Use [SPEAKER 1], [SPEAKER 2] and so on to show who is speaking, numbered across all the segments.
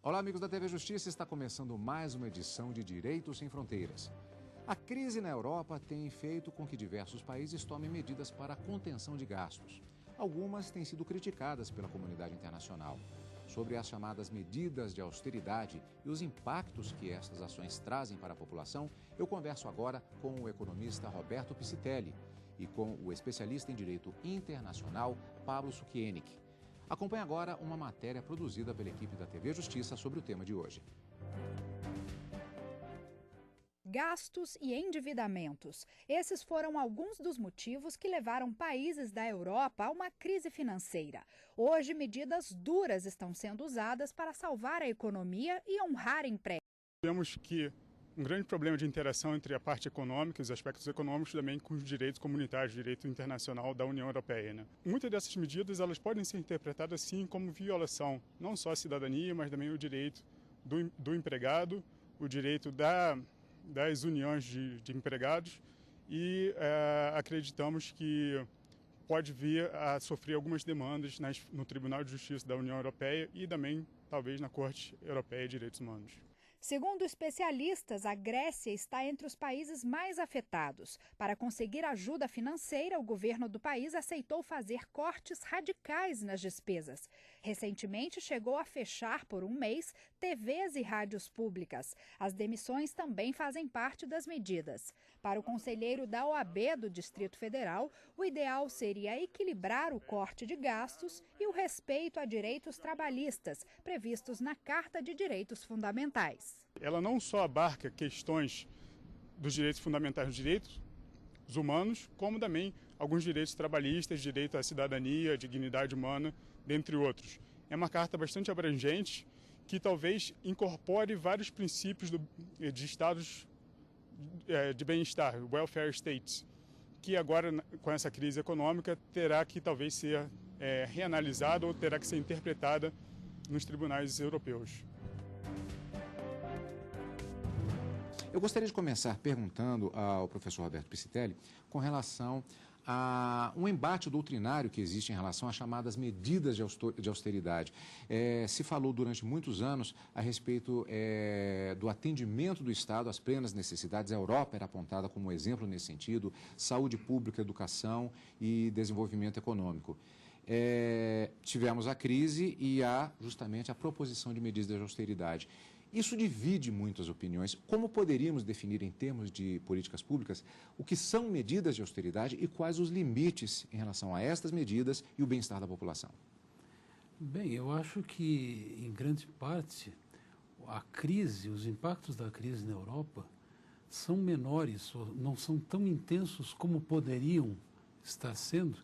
[SPEAKER 1] Olá, amigos da TV Justiça, está começando mais uma edição de Direitos Sem Fronteiras. A crise na Europa tem feito com que diversos países tomem medidas para a contenção de gastos. Algumas têm sido criticadas pela comunidade internacional. Sobre as chamadas medidas de austeridade e os impactos que estas ações trazem para a população, eu converso agora com o economista Roberto Piscitelli e com o especialista em Direito Internacional, Pablo Sukienick. Acompanhe agora uma matéria produzida pela equipe da TV Justiça sobre o tema de hoje.
[SPEAKER 2] Gastos e endividamentos. Esses foram alguns dos motivos que levaram países da Europa a uma crise financeira. Hoje, medidas duras estão sendo usadas para salvar a economia e honrar emprego.
[SPEAKER 3] Vemos que um grande problema de interação entre a parte econômica e os aspectos econômicos também com os direitos comunitários, direito internacional da União Europeia, né? Muitas dessas medidas elas podem ser interpretadas sim como violação, não só à cidadania, mas também o direito do empregado, o direito das uniões de empregados e acreditamos que pode vir a sofrer algumas demandas no Tribunal de Justiça da União Europeia e também talvez na Corte Europeia de Direitos Humanos.
[SPEAKER 2] Segundo especialistas, a Grécia está entre os países mais afetados. Para conseguir ajuda financeira, o governo do país aceitou fazer cortes radicais nas despesas. Recentemente, chegou a fechar por um mês TVs e rádios públicas. As demissões também fazem parte das medidas. Para o conselheiro da OAB do Distrito Federal, o ideal seria equilibrar o corte de gastos e o respeito a direitos trabalhistas, previstos na Carta de Direitos Fundamentais.
[SPEAKER 3] Ela não só abarca questões dos direitos fundamentais, dos direitos humanos, como também alguns direitos trabalhistas, direito à cidadania, dignidade humana, dentre outros. É uma carta bastante abrangente que talvez incorpore vários princípios de estados de bem-estar, welfare states, que agora, com essa crise econômica, terá que talvez ser reanalisada ou terá que ser interpretada nos tribunais europeus.
[SPEAKER 1] Eu gostaria de começar perguntando ao professor Roberto Piscitelli com relação a um embate doutrinário que existe em relação às chamadas medidas de austeridade. Se falou durante muitos anos a respeito do atendimento do Estado às plenas necessidades. A Europa era apontada como exemplo nesse sentido, saúde pública, educação e desenvolvimento econômico. Tivemos a crise e há justamente a proposição de medidas de austeridade. Isso divide muitas opiniões. Como poderíamos definir em termos de políticas públicas o que são medidas de austeridade e quais os limites em relação a estas medidas e o bem-estar da população?
[SPEAKER 4] Bem, eu acho que, em grande parte, a crise, os impactos da crise na Europa são menores, não são tão intensos como poderiam estar sendo,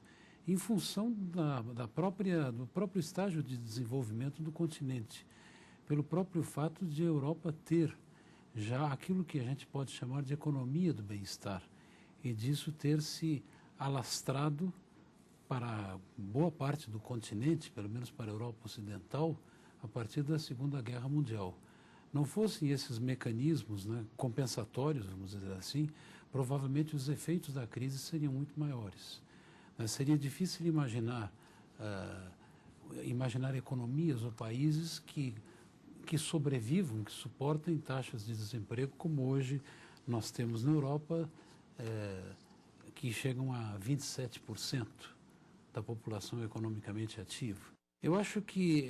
[SPEAKER 4] em função do próprio estágio de desenvolvimento do continente, pelo próprio fato de a Europa ter já aquilo que a gente pode chamar de economia do bem-estar e disso ter se alastrado para boa parte do continente, pelo menos para a Europa Ocidental, a partir da Segunda Guerra Mundial. Não fossem esses mecanismos, né, compensatórios, vamos dizer assim, provavelmente os efeitos da crise seriam muito maiores. Seria difícil imaginar economias ou países que sobrevivam, que suportem taxas de desemprego como hoje nós temos na Europa, que chegam a 27% da população economicamente ativa. Eu acho que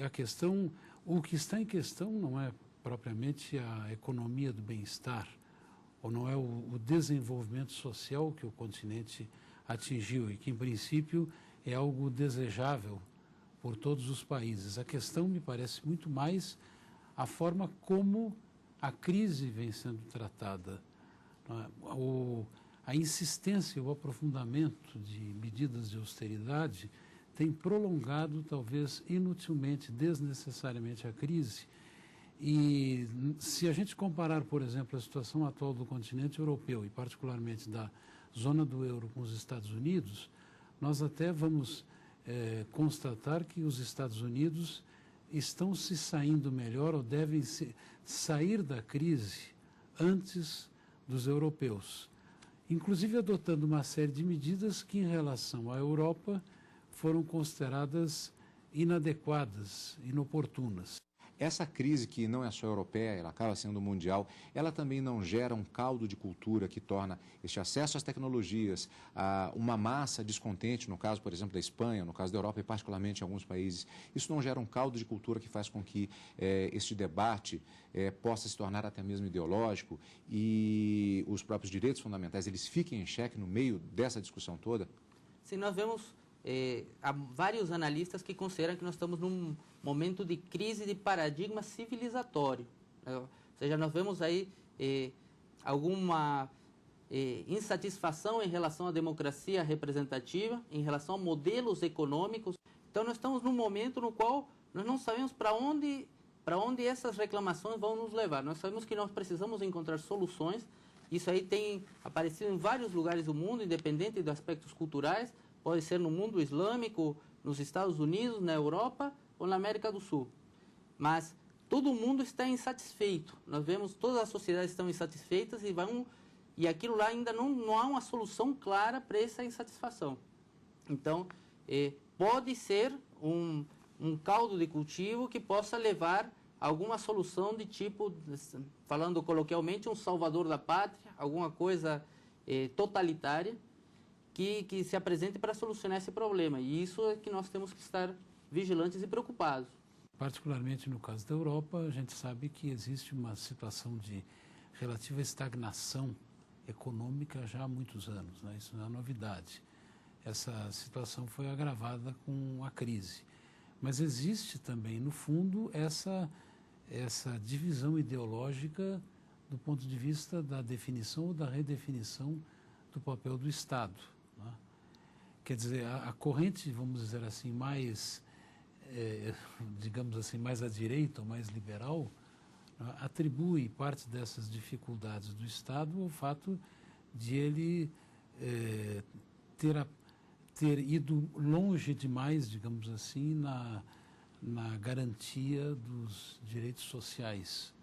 [SPEAKER 4] o que está em questão não é propriamente a economia do bem-estar, ou não é o desenvolvimento social que o continente atingiu e que, em princípio, é algo desejável por todos os países. A questão me parece muito mais a forma como a crise vem sendo tratada. A insistência, o aprofundamento de medidas de austeridade tem prolongado, talvez inutilmente, desnecessariamente, a crise. E se a gente comparar, por exemplo, a situação atual do continente europeu, e particularmente da zona do euro com os Estados Unidos, nós até vamos constatar que os Estados Unidos estão se saindo melhor ou devem sair da crise antes dos europeus, inclusive adotando uma série de medidas que, em relação à Europa, foram consideradas inadequadas, inoportunas.
[SPEAKER 1] essa crise, que não é só europeia, ela acaba sendo mundial, ela também não gera um caldo de cultura que torna este acesso às tecnologias, uma massa descontente, no caso, por exemplo, da Espanha, no caso da Europa e particularmente em alguns países. Isso não gera um caldo de cultura que faz com que este debate possa se tornar até mesmo ideológico e os próprios direitos fundamentais eles fiquem em xeque no meio dessa discussão toda?
[SPEAKER 5] Sim, nós vemos há vários analistas que consideram que nós estamos num momento de crise de paradigma civilizatório. Ou seja, nós vemos aí alguma insatisfação em relação à democracia representativa, em relação a modelos econômicos. Então, nós estamos num momento no qual nós não sabemos para onde essas reclamações vão nos levar. Nós sabemos que nós precisamos encontrar soluções. Isso aí tem aparecido em vários lugares do mundo, independente dos aspectos culturais. Pode ser no mundo islâmico, nos Estados Unidos, na Europa ou na América do Sul. Mas todo mundo está insatisfeito. Nós vemos todas as sociedades estão insatisfeitas e aquilo lá ainda não há uma solução clara para essa insatisfação. Então, pode ser um caldo de cultivo que possa levar a alguma solução de tipo, falando coloquialmente, um salvador da pátria, alguma coisa totalitária, que se apresente para solucionar esse problema. E isso é que nós temos que estar vigilantes e preocupados.
[SPEAKER 4] Particularmente no caso da Europa, a gente sabe que existe uma situação de relativa estagnação econômica já há muitos anos, né? Isso não é novidade. Essa situação foi agravada com a crise. Mas existe também, no fundo, essa divisão ideológica do ponto de vista da definição ou da redefinição do papel do Estado. Quer dizer, a corrente, vamos dizer assim, mais, digamos assim, mais à direita ou mais liberal, atribui parte dessas dificuldades do Estado ao fato de ele ter ido longe demais, digamos assim, na garantia dos direitos sociais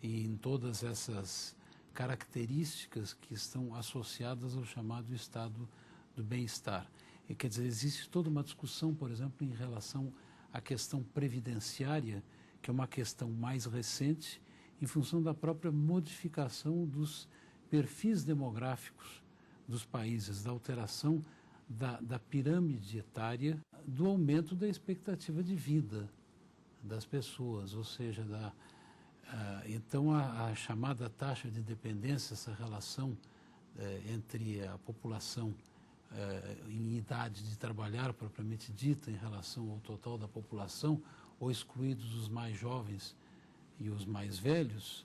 [SPEAKER 4] e em todas essas características que estão associadas ao chamado estado do bem-estar. E, quer dizer, existe toda uma discussão, por exemplo, em relação à questão previdenciária, que é uma questão mais recente, em função da própria modificação dos perfis demográficos dos países, da alteração da pirâmide etária, do aumento da expectativa de vida das pessoas, ou seja, então a chamada taxa de dependência, essa relação entre a população em idade de trabalhar propriamente dita em relação ao total da população, ou excluídos os mais jovens e os mais velhos,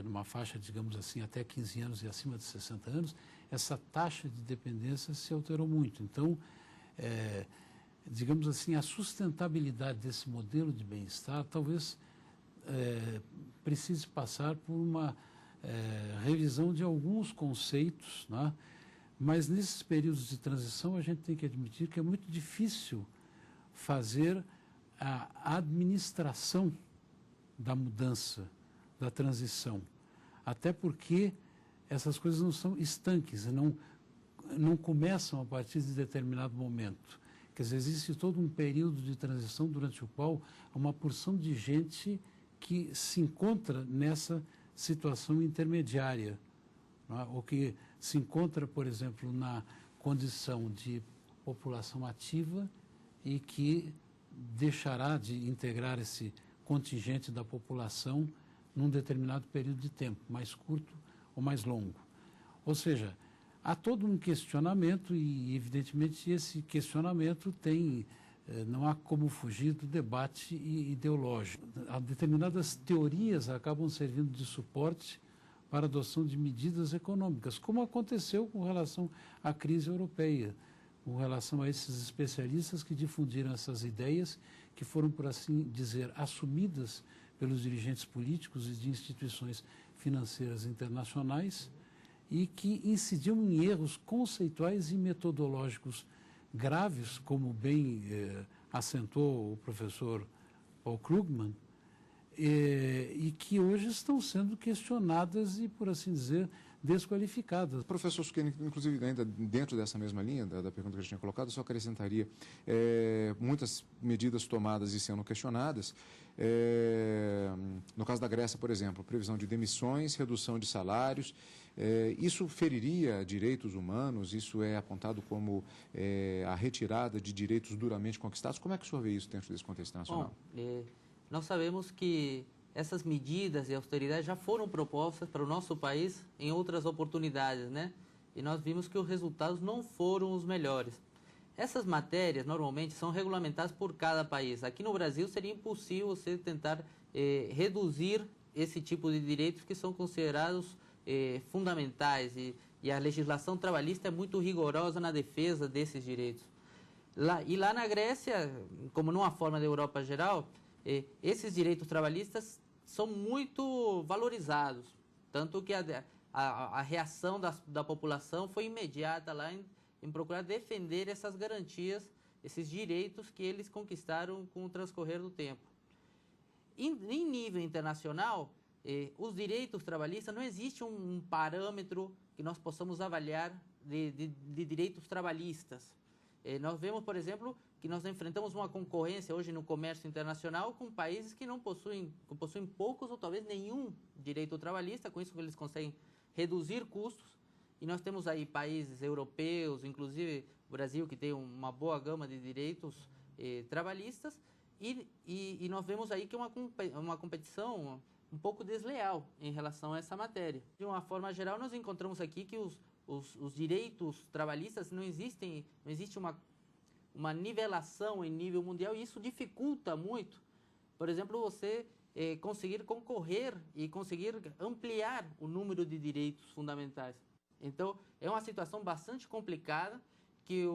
[SPEAKER 4] numa faixa, digamos assim, até 15 anos e acima de 60 anos, essa taxa de dependência se alterou muito. Então, digamos assim, a sustentabilidade desse modelo de bem-estar talvez precise passar por uma revisão de alguns conceitos, né? Mas nesses períodos de transição a gente tem que admitir que é muito difícil fazer a administração da mudança, da transição, até porque essas coisas não são estanques, não começam a partir de determinado momento. Quer dizer, existe todo um período de transição durante o qual uma porção de gente que se encontra nessa situação intermediária, não é? Ou que se encontra, por exemplo, na condição de população ativa e que deixará de integrar esse contingente da população num determinado período de tempo, mais curto ou mais longo. Ou seja, há todo um questionamento e, evidentemente, esse questionamento não há como fugir do debate ideológico. Determinadas teorias acabam servindo de suporte para a adoção de medidas econômicas, como aconteceu com relação à crise europeia, com relação a esses especialistas que difundiram essas ideias, que foram, por assim dizer, assumidas pelos dirigentes políticos e de instituições financeiras internacionais e que incidiam em erros conceituais e metodológicos graves, como bem acentuou o professor Paul Krugman, e que hoje estão sendo questionadas e, por assim dizer, desqualificadas.
[SPEAKER 1] Professor Suqueni, inclusive, ainda dentro dessa mesma linha da pergunta que eu tinha colocado, eu só acrescentaria muitas medidas tomadas e sendo questionadas. No caso da Grécia, por exemplo, previsão de demissões, redução de salários. Isso feriria direitos humanos? Isso é apontado como a retirada de direitos duramente conquistados? Como é que o senhor vê isso dentro desse contexto internacional?
[SPEAKER 5] Bom, nós sabemos que essas medidas de austeridade já foram propostas para o nosso país em outras oportunidades, né? E nós vimos que os resultados não foram os melhores. Essas matérias, normalmente, são regulamentadas por cada país. Aqui no Brasil, seria impossível você tentar reduzir esse tipo de direitos que são considerados fundamentais. E a legislação trabalhista é muito rigorosa na defesa desses direitos. Lá na Grécia, como numa forma da Europa geral, esses direitos trabalhistas são muito valorizados. Tanto que a reação da população foi imediata lá em procurar defender essas garantias, esses direitos que eles conquistaram com o transcorrer do tempo. Em nível internacional, os direitos trabalhistas, não existe um parâmetro que nós possamos avaliar de direitos trabalhistas. Nós vemos, por exemplo, que nós enfrentamos uma concorrência hoje no comércio internacional com países que possuem poucos ou talvez nenhum direito trabalhista, com isso eles conseguem reduzir custos. E nós temos aí países europeus, inclusive o Brasil, que tem uma boa gama de direitos trabalhistas, e nós vemos aí que é uma competição um pouco desleal em relação a essa matéria. De uma forma geral, nós encontramos aqui que os direitos trabalhistas não existe uma nivelação em nível mundial, e isso dificulta muito, por exemplo, você conseguir concorrer e conseguir ampliar o número de direitos fundamentais. Então, é uma situação bastante complicada que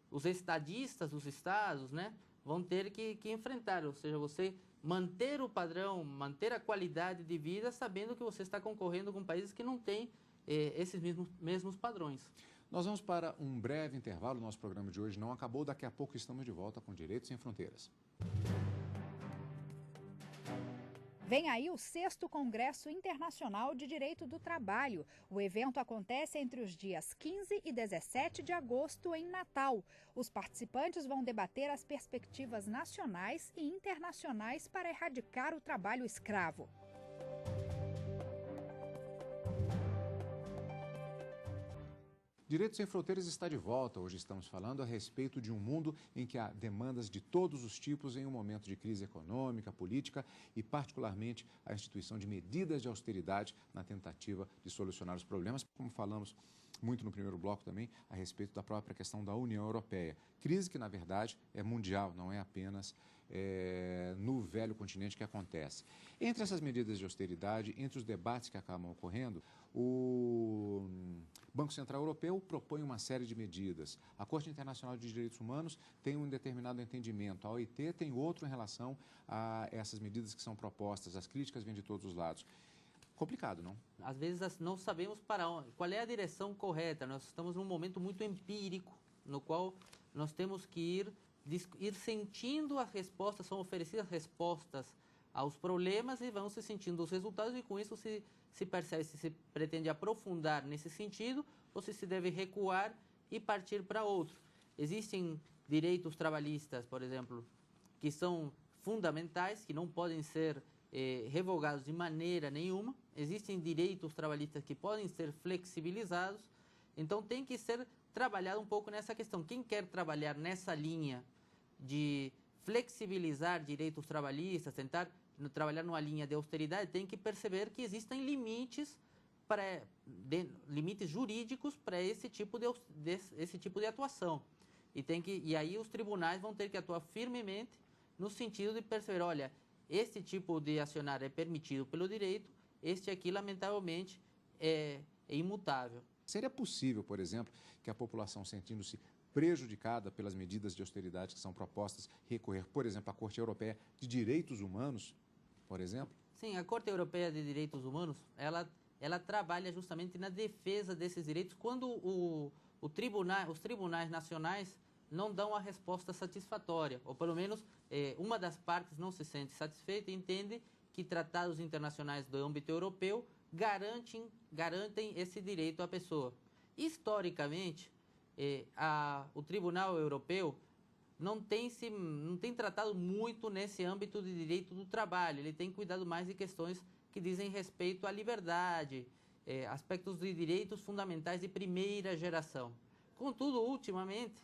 [SPEAKER 5] os estadistas, os estados, né, vão ter que enfrentar, ou seja, você manter o padrão, manter a qualidade de vida, sabendo que você está concorrendo com países que não têm esses mesmos padrões.
[SPEAKER 1] Nós vamos para um breve intervalo. Nosso programa de hoje não acabou. Daqui a pouco estamos de volta com Direitos Sem Fronteiras.
[SPEAKER 2] Vem aí o 6º Congresso Internacional de Direito do Trabalho. O evento acontece entre os dias 15 e 17 de agosto em Natal. Os participantes vão debater as perspectivas nacionais e internacionais para erradicar o trabalho escravo.
[SPEAKER 1] Direitos Sem Fronteiras está de volta. Hoje estamos falando a respeito de um mundo em que há demandas de todos os tipos em um momento de crise econômica, política e, particularmente, a instituição de medidas de austeridade na tentativa de solucionar os problemas, como falamos muito no primeiro bloco também, a respeito da própria questão da União Europeia. Crise que, na verdade, é mundial, não é apenas no velho continente que acontece. Entre essas medidas de austeridade, entre os debates que acabam ocorrendo, o Banco Central Europeu propõe uma série de medidas. A Corte Internacional de Direitos Humanos tem um determinado entendimento. A OIT tem outro em relação a essas medidas que são propostas. As críticas vêm de todos os lados. Complicado, não?
[SPEAKER 5] Às vezes não sabemos qual é a direção correta. Nós estamos num momento muito empírico, no qual nós temos que ir sentindo as respostas, são oferecidas respostas aos problemas e vão se sentindo os resultados, e com isso se percebe se se pretende aprofundar nesse sentido ou se deve recuar e partir para outro. Existem direitos trabalhistas, por exemplo, que são fundamentais, que não podem ser revogados de maneira nenhuma. Existem direitos trabalhistas que podem ser flexibilizados. Então tem que ser trabalhado um pouco nessa questão. Quem quer trabalhar nessa linha de flexibilizar direitos trabalhistas, tentar trabalhar numa linha de austeridade, tem que perceber que existem limites jurídicos para esse tipo de atuação. E aí os tribunais vão ter que atuar firmemente no sentido de perceber, olha, este tipo de acionário é permitido pelo direito, este aqui, lamentavelmente, é imutável.
[SPEAKER 1] Seria possível, por exemplo, que a população, sentindo-se prejudicada pelas medidas de austeridade que são propostas, recorrer, por exemplo, à Corte Europeia de Direitos Humanos, por exemplo?
[SPEAKER 5] Sim, a Corte Europeia de Direitos Humanos, ela trabalha justamente na defesa desses direitos quando os tribunais nacionais não dão a resposta satisfatória, ou pelo menos uma das partes não se sente satisfeita e entende que tratados internacionais do âmbito europeu garantem esse direito à pessoa. Historicamente, o Tribunal Europeu não tem tratado muito nesse âmbito de direito do trabalho. Ele tem cuidado mais de questões que dizem respeito à liberdade, aspectos de direitos fundamentais de primeira geração. Contudo, ultimamente,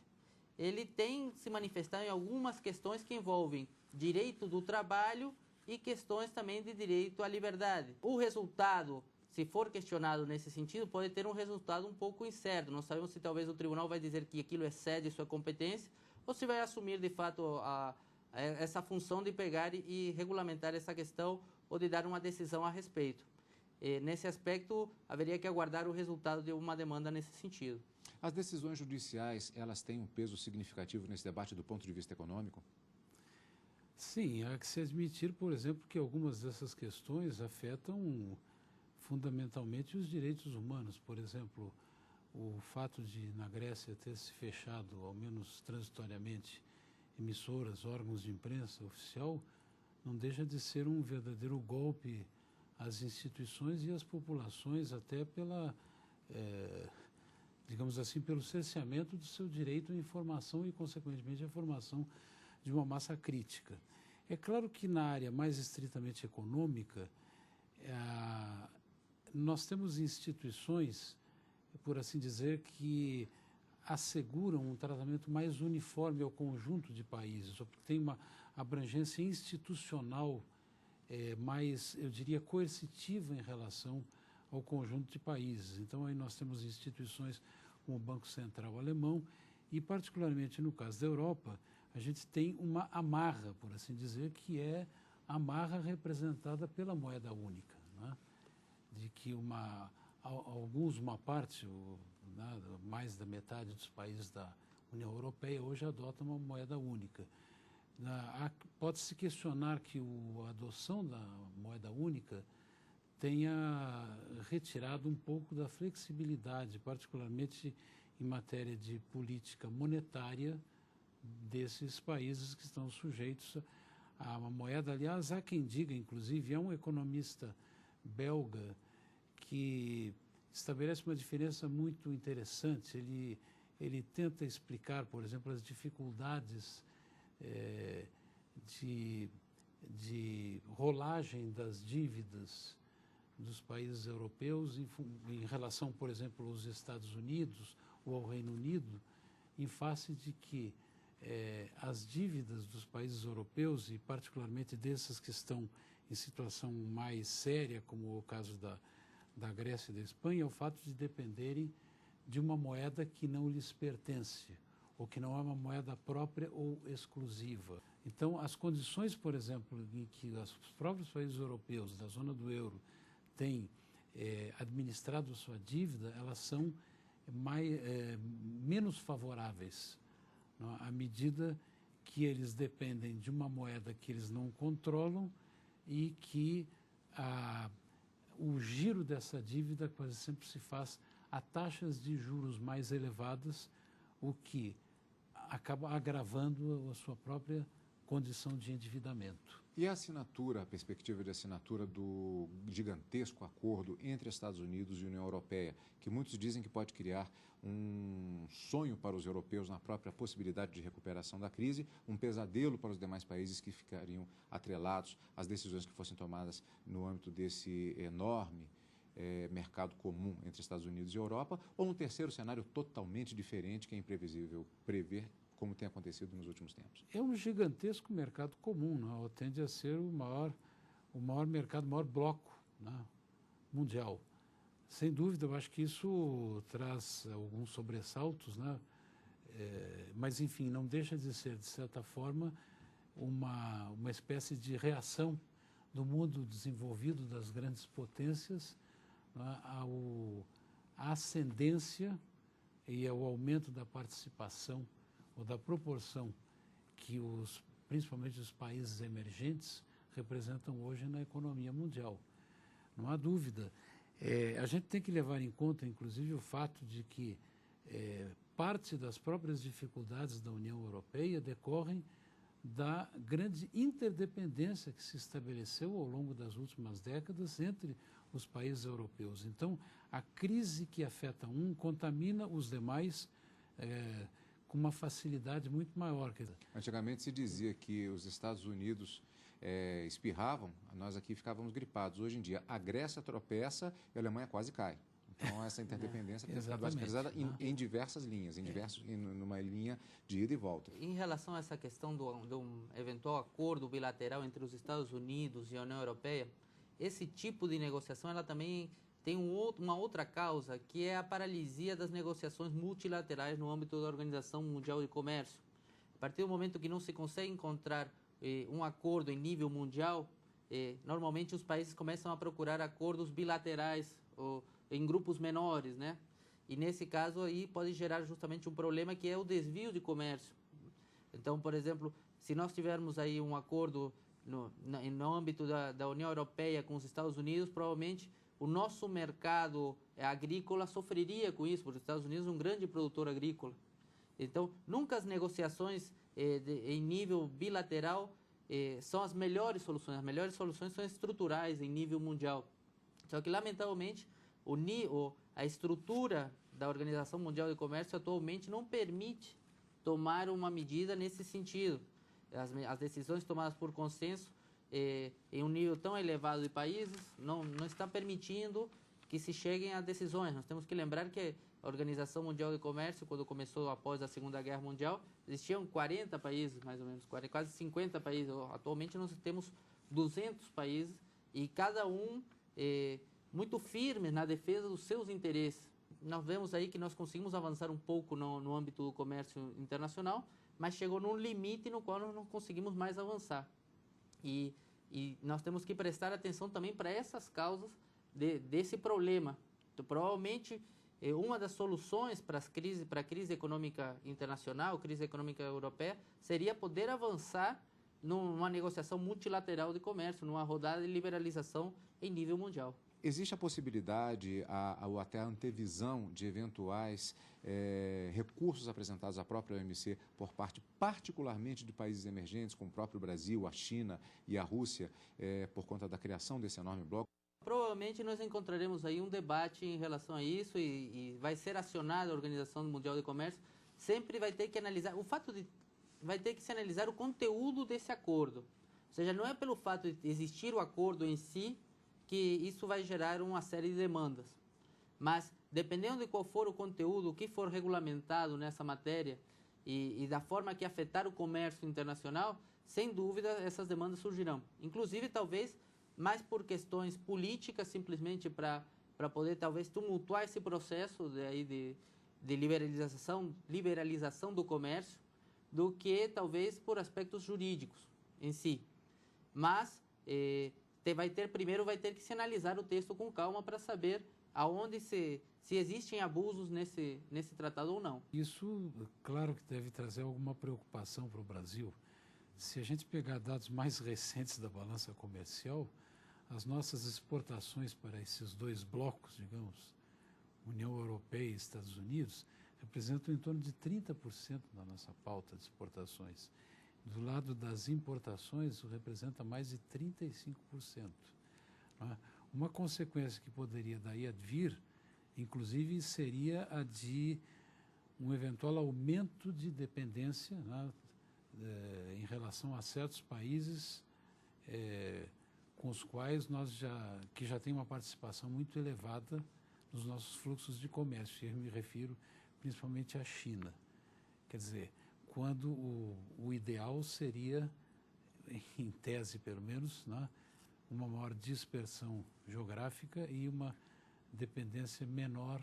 [SPEAKER 5] ele tem se manifestado em algumas questões que envolvem direito do trabalho e questões também de direito à liberdade. O resultado, se for questionado nesse sentido, pode ter um resultado um pouco incerto. Não sabemos se talvez o tribunal vai dizer que aquilo excede sua competência ou se vai assumir de fato essa função de pegar e regulamentar essa questão ou de dar uma decisão a respeito. Nesse aspecto, haveria que aguardar o resultado de uma demanda nesse sentido.
[SPEAKER 1] As decisões judiciais, elas têm um peso significativo nesse debate do ponto de vista econômico?
[SPEAKER 4] Sim, há que se admitir, por exemplo, que algumas dessas questões afetam fundamentalmente os direitos humanos. Por exemplo, o fato de, na Grécia, ter se fechado, ao menos transitoriamente, emissoras, órgãos de imprensa oficial, não deixa de ser um verdadeiro golpe às instituições e às populações, até pela, digamos assim, pelo cerceamento do seu direito à informação e, consequentemente, à formação de uma massa crítica. É claro que na área mais estritamente econômica, nós temos instituições, por assim dizer, que asseguram um tratamento mais uniforme ao conjunto de países, ou porque tem uma abrangência institucional mais, eu diria, coercitiva em relação ao conjunto de países. Então, aí nós temos instituições como o Banco Central Alemão e, particularmente no caso da Europa, a gente tem uma amarra, por assim dizer, que é a amarra representada pela moeda única, né? De que uma parte, mais da metade dos países da União Europeia hoje adotam uma moeda única. Pode-se questionar que a adoção da moeda única tenha retirado um pouco da flexibilidade, particularmente em matéria de política monetária desses países que estão sujeitos a uma moeda. Aliás, há quem diga, inclusive, é um economista belga que estabelece uma diferença muito interessante. Ele tenta explicar, por exemplo, as dificuldades de rolagem das dívidas dos países europeus em relação, por exemplo, aos Estados Unidos ou ao Reino Unido, em face de que as dívidas dos países europeus, e particularmente desses que estão em situação mais séria, como o caso da Grécia e da Espanha, é o fato de dependerem de uma moeda que não lhes pertence, ou que não é uma moeda própria ou exclusiva. Então, as condições, por exemplo, em que os próprios países europeus da zona do euro têm administrado a sua dívida, elas são menos favoráveis, não? À medida que eles dependem de uma moeda que eles não controlam e que o giro dessa dívida quase sempre se faz a taxas de juros mais elevadas, o que acaba agravando a sua própria condição de endividamento.
[SPEAKER 1] E a assinatura, a perspectiva de assinatura do gigantesco acordo entre Estados Unidos e União Europeia, que muitos dizem que pode criar um sonho para os europeus na própria possibilidade de recuperação da crise, um pesadelo para os demais países que ficariam atrelados às decisões que fossem tomadas no âmbito desse enorme mercado comum entre Estados Unidos e Europa, ou um terceiro cenário totalmente diferente que é imprevisível prever, como tem acontecido nos últimos tempos?
[SPEAKER 4] É um gigantesco mercado comum, não? Tende a ser o maior mercado, o maior bloco, né, mundial. Sem dúvida, eu acho que isso traz alguns sobressaltos, né? Mas, enfim, não deixa de ser, de certa forma, uma espécie de reação do mundo desenvolvido, das grandes potências, né, à ascendência e ao aumento da participação ou da proporção que principalmente os países emergentes representam hoje na economia mundial. Não há dúvida. A gente tem que levar em conta, inclusive, o fato de que parte das próprias dificuldades da União Europeia decorrem da grande interdependência que se estabeleceu ao longo das últimas décadas entre os países europeus. Então, a crise que afeta um contamina os demais com uma facilidade muito maior.
[SPEAKER 1] Antigamente se dizia que os Estados Unidos espirravam, nós aqui ficávamos gripados. Hoje em dia, a Grécia tropeça e a Alemanha quase cai. Então, essa interdependência tem ficado basicalizada em diversas linhas, numa linha de ida e volta.
[SPEAKER 5] Em relação a essa questão de um eventual acordo bilateral entre os Estados Unidos e a União Europeia, esse tipo de negociação ela também tem uma outra causa, que é a paralisia das negociações multilaterais no âmbito da Organização Mundial de Comércio. A partir do momento que não se consegue encontrar um acordo em nível mundial, normalmente os países começam a procurar acordos bilaterais ou em grupos menores, né? E nesse caso aí pode gerar justamente um problema que é o desvio de comércio. Então, por exemplo, se nós tivermos aí um acordo no âmbito da União Europeia com os Estados Unidos, provavelmente o nosso mercado agrícola sofreria com isso, porque os Estados Unidos é um grande produtor agrícola. Então, nunca as negociações em nível bilateral são as melhores soluções. As melhores soluções são estruturais em nível mundial. Só que, lamentavelmente, a estrutura da Organização Mundial de Comércio atualmente não permite tomar uma medida nesse sentido. As decisões tomadas por consenso em um nível tão elevado de países não está permitindo que se cheguem a decisões. Nós temos que lembrar que a Organização Mundial de Comércio, quando começou após a Segunda Guerra Mundial, existiam 40 países, mais ou menos, quase 50 países. Atualmente nós temos 200 países e cada um muito firme na defesa dos seus interesses. Nós vemos aí que nós conseguimos avançar um pouco no âmbito do comércio internacional, mas chegou num limite no qual nós não conseguimos mais avançar. E nós temos que prestar atenção também para essas causas desse problema. Então, provavelmente, uma das soluções para a crise econômica internacional, crise econômica europeia, seria poder avançar numa negociação multilateral de comércio, numa rodada de liberalização em nível mundial.
[SPEAKER 1] Existe a possibilidade ou até a antevisão de eventuais recursos apresentados à própria OMC por parte particularmente de países emergentes, como o próprio Brasil, a China e a Rússia, por conta da criação desse enorme bloco?
[SPEAKER 5] Provavelmente nós encontraremos aí um debate em relação a isso e vai ser acionada a Organização Mundial de Comércio. Sempre vai ter que analisar, vai ter que se analisar o conteúdo desse acordo. Ou seja, não é pelo fato de existir o acordo em si que isso vai gerar uma série de demandas. Mas, dependendo de qual for o conteúdo, o que for regulamentado nessa matéria e da forma que afetar o comércio internacional, sem dúvida essas demandas surgirão. Inclusive, talvez, mais por questões políticas, simplesmente para poder, talvez, tumultuar esse processo de liberalização do comércio, do que, talvez, por aspectos jurídicos em si. Mas primeiro vai ter que se analisar o texto com calma para saber aonde se existem abusos nesse tratado ou não.
[SPEAKER 4] Isso, claro que deve trazer alguma preocupação para o Brasil. Se a gente pegar dados mais recentes da balança comercial, as nossas exportações para esses dois blocos, digamos, União Europeia e Estados Unidos, representam em torno de 30% da nossa pauta de exportações. Do lado das importações, isso representa mais de 35%. Né? Uma consequência que poderia daí advir, inclusive, seria a de um eventual aumento de dependência, né, em relação a certos países com os quais que já tem uma participação muito elevada nos nossos fluxos de comércio. Eu me refiro principalmente à China. Quer dizer, quando o ideal seria, em tese pelo menos, né, uma maior dispersão geográfica e uma dependência menor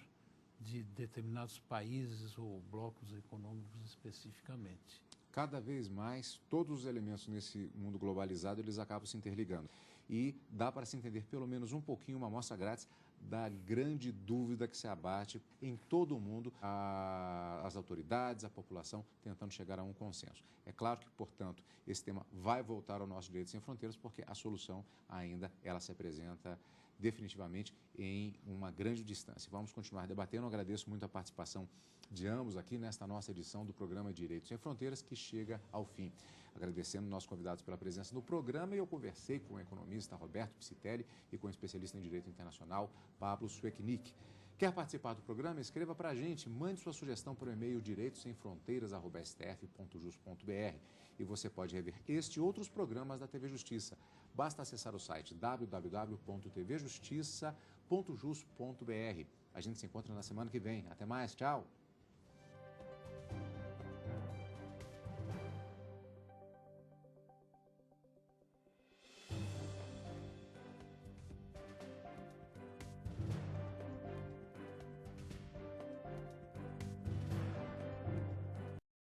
[SPEAKER 4] de determinados países ou blocos econômicos especificamente.
[SPEAKER 1] Cada vez mais, todos os elementos nesse mundo globalizado, eles acabam se interligando. E dá para se entender pelo menos um pouquinho, uma amostra grátis, da grande dúvida que se abate em todo o mundo, as autoridades, a população, tentando chegar a um consenso. É claro que, portanto, esse tema vai voltar ao nosso Direito Sem Fronteiras, porque a solução ainda ela se apresenta definitivamente em uma grande distância. Vamos continuar debatendo. Eu agradeço muito a participação de ambos aqui nesta nossa edição do programa Direito Sem Fronteiras, que chega ao fim. Agradecendo nossos convidados pela presença no programa, e eu conversei com o economista Roberto Piscitelli e com o especialista em Direito Internacional, Pablo Suechnick. Quer participar do programa? Escreva para a gente, mande sua sugestão por e-mail direitosemfronteiras@stf.jus.br. E você pode rever este e outros programas da TV Justiça. Basta acessar o site www.tvjustiça.jus.br. A gente se encontra na semana que vem. Até mais, tchau!